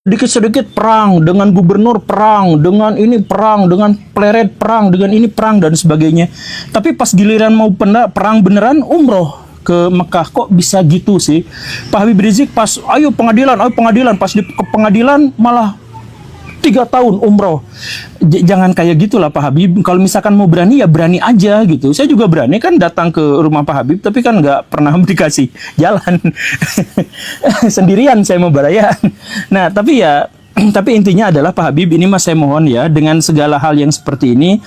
sedikit-sedikit perang, dengan gubernur perang, dengan ini perang, dengan pleret perang, dengan ini perang dan sebagainya. Tapi pas giliran mau perang beneran umroh ke Mekah, kok bisa gitu sih? Pak Habib Rizik pas ayo pengadilan, pas di ke pengadilan malah 3 tahun umroh. Jangan kayak gitulah Pak Habib. Kalau misalkan mau berani ya berani aja gitu. Saya juga berani kan datang ke rumah Pak Habib, tapi kan nggak pernah dikasih jalan. Sendirian saya mau baraya. Nah tapi ya, tapi intinya adalah Pak Habib ini mas, saya mohon ya, dengan segala hal yang seperti ini,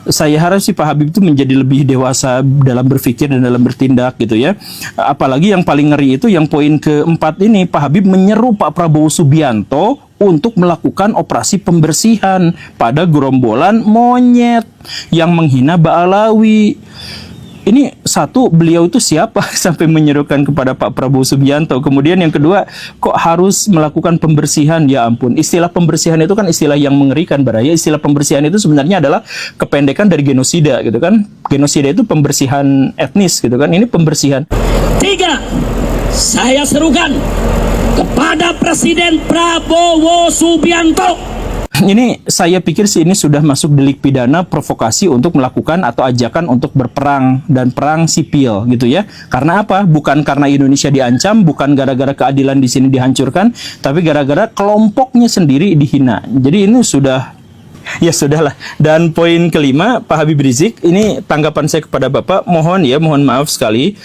saya harap si Pak Habib itu menjadi lebih dewasa dalam berpikir dan dalam bertindak gitu ya. Apalagi yang paling ngeri itu yang poin keempat ini, Pak Habib menyeru Pak Prabowo Subianto untuk melakukan operasi pembersihan pada gerombolan monyet yang menghina Ba'alawi. Ini satu, beliau itu siapa sampai menyerukan kepada Pak Prabowo Subianto. Kemudian yang kedua, kok harus melakukan pembersihan? Ya ampun, istilah pembersihan itu kan istilah yang mengerikan baraya. Istilah pembersihan itu sebenarnya adalah kependekan dari genosida gitu kan. Genosida itu pembersihan etnis gitu kan. Ini pembersihan. 3, saya serukan kepada Presiden Prabowo Subianto. Ini saya pikir sih ini sudah masuk delik pidana provokasi untuk melakukan atau ajakan untuk berperang dan perang sipil gitu ya. Karena apa? Bukan karena Indonesia diancam, bukan gara-gara keadilan di sini dihancurkan, tapi gara-gara kelompoknya sendiri dihina. Jadi ini sudah, ya sudahlah. Dan poin kelima, Pak Habib Rizik, ini tanggapan saya kepada Bapak, mohon ya, mohon maaf sekali,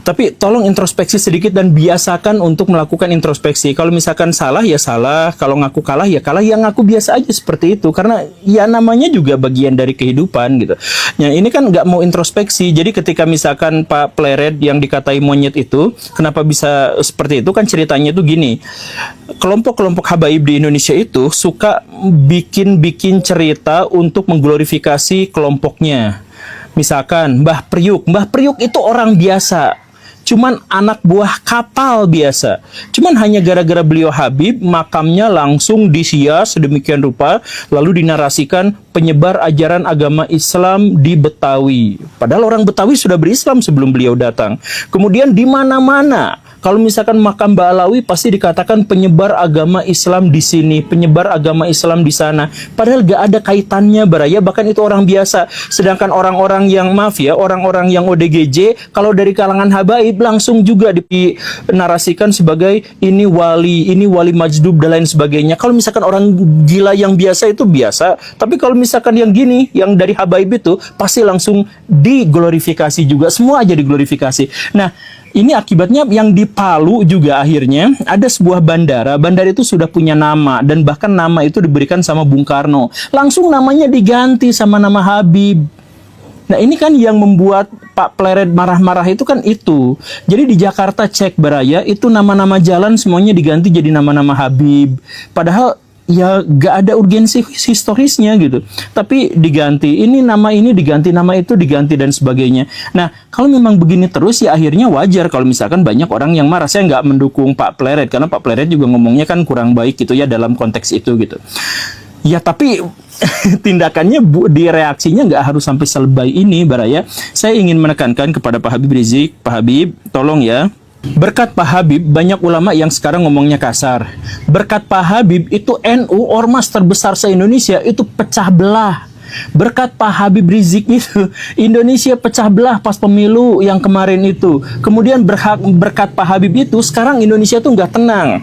tapi tolong introspeksi sedikit dan biasakan untuk melakukan introspeksi. Kalau misalkan salah ya salah, kalau ngaku kalah ya kalah, ya ngaku biasa aja seperti itu, karena ya namanya juga bagian dari kehidupan gitu. Nah ini kan nggak mau introspeksi, jadi ketika misalkan Pak Pleret yang dikatai monyet itu, kenapa bisa seperti itu, kan ceritanya tuh gini, kelompok-kelompok habaib di Indonesia itu suka bikin cerita untuk mengglorifikasi kelompoknya. Misalkan Mbah Priuk itu orang biasa, cuman anak buah kapal biasa. Cuman hanya gara-gara beliau Habib, makamnya langsung disias sedemikian rupa, lalu dinarasikan penyebar ajaran agama Islam di Betawi. Padahal orang Betawi sudah berislam sebelum beliau datang. Kemudian di mana-mana kalau misalkan makam Ba'alawi pasti dikatakan penyebar agama Islam di sini, penyebar agama Islam di sana. Padahal gak ada kaitannya baraya, bahkan itu orang biasa. Sedangkan orang-orang yang maaf ya, orang-orang yang ODGJ, kalau dari kalangan habaib langsung juga dinarasikan sebagai ini wali majdub dan lain sebagainya. Kalau misalkan orang gila yang biasa itu biasa, tapi kalau misalkan yang gini, yang dari habaib itu pasti langsung diglorifikasi juga, semua aja diglorifikasi. Nah, ini akibatnya yang di Palu juga akhirnya ada sebuah bandara. Bandara itu sudah punya nama dan bahkan nama itu diberikan sama Bung Karno. Langsung namanya diganti sama nama Habib. Nah ini kan yang membuat Pak Pleret marah-marah itu kan itu. Jadi di Jakarta cek baraya itu nama-nama jalan semuanya diganti jadi nama-nama Habib. Padahal ya gak ada urgensi historisnya gitu, tapi diganti ini diganti nama itu diganti dan sebagainya. Nah kalau memang begini terus ya akhirnya wajar kalau misalkan banyak orang yang marah. Saya nggak mendukung Pak Pleret karena Pak Pleret juga ngomongnya kan kurang baik gitu ya dalam konteks itu gitu ya, tapi tindakannya di reaksinya nggak harus sampai selebay ini baraya. Saya ingin menekankan kepada Pak Habib Rizik, Pak Habib tolong ya. Berkat Pak Habib, banyak ulama yang sekarang ngomongnya kasar. Berkat Pak Habib, itu NU, ormas terbesar se-Indonesia, itu pecah belah. Berkat Pak Habib Rizik itu, Indonesia pecah belah pas pemilu yang kemarin itu. Kemudian berkat Pak Habib itu, sekarang Indonesia tuh nggak tenang.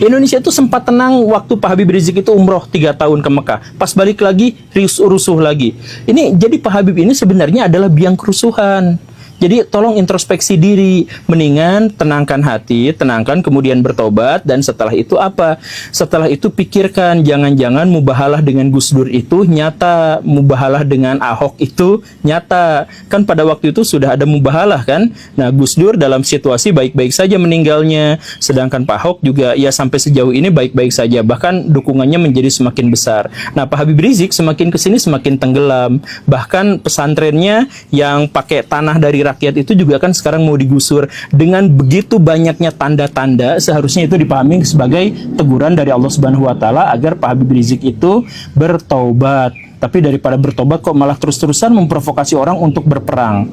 Indonesia itu sempat tenang waktu Pak Habib Rizik itu umroh 3 tahun ke Mekah. Pas balik lagi, rusuh lagi. Ini, jadi Pak Habib ini sebenarnya adalah biang kerusuhan. Jadi tolong introspeksi diri, mendingan tenangkan hati, tenangkan kemudian bertobat, dan setelah itu apa? Setelah itu pikirkan, jangan-jangan mubahalah dengan Gus Dur itu nyata, mubahalah dengan Ahok itu nyata. Kan pada waktu itu sudah ada mubahalah kan? Nah Gus Dur dalam situasi baik-baik saja meninggalnya, sedangkan Pak Ahok juga ya sampai sejauh ini baik-baik saja, bahkan dukungannya menjadi semakin besar. Nah Pak Habib Rizik semakin kesini semakin tenggelam, bahkan pesantrennya yang pakai tanah dari rakyat itu juga kan sekarang mau digusur. Dengan begitu banyaknya tanda-tanda, seharusnya itu dipahami sebagai teguran dari Allah Subhanahu wa taala agar Pak Habib Rizik itu bertobat. Tapi daripada bertobat kok malah terus-terusan memprovokasi orang untuk berperang.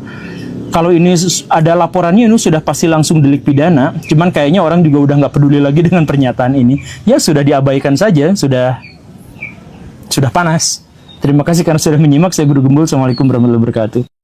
kalau ini ada laporannya ini sudah pasti langsung delik pidana. Cuman kayaknya orang juga udah nggak peduli lagi dengan pernyataan ini. Ya sudah diabaikan saja, sudah panas. Terima kasih karena sudah menyimak. Saya Guru Gembul. Assalamualaikum warahmatullahi wabarakatuh.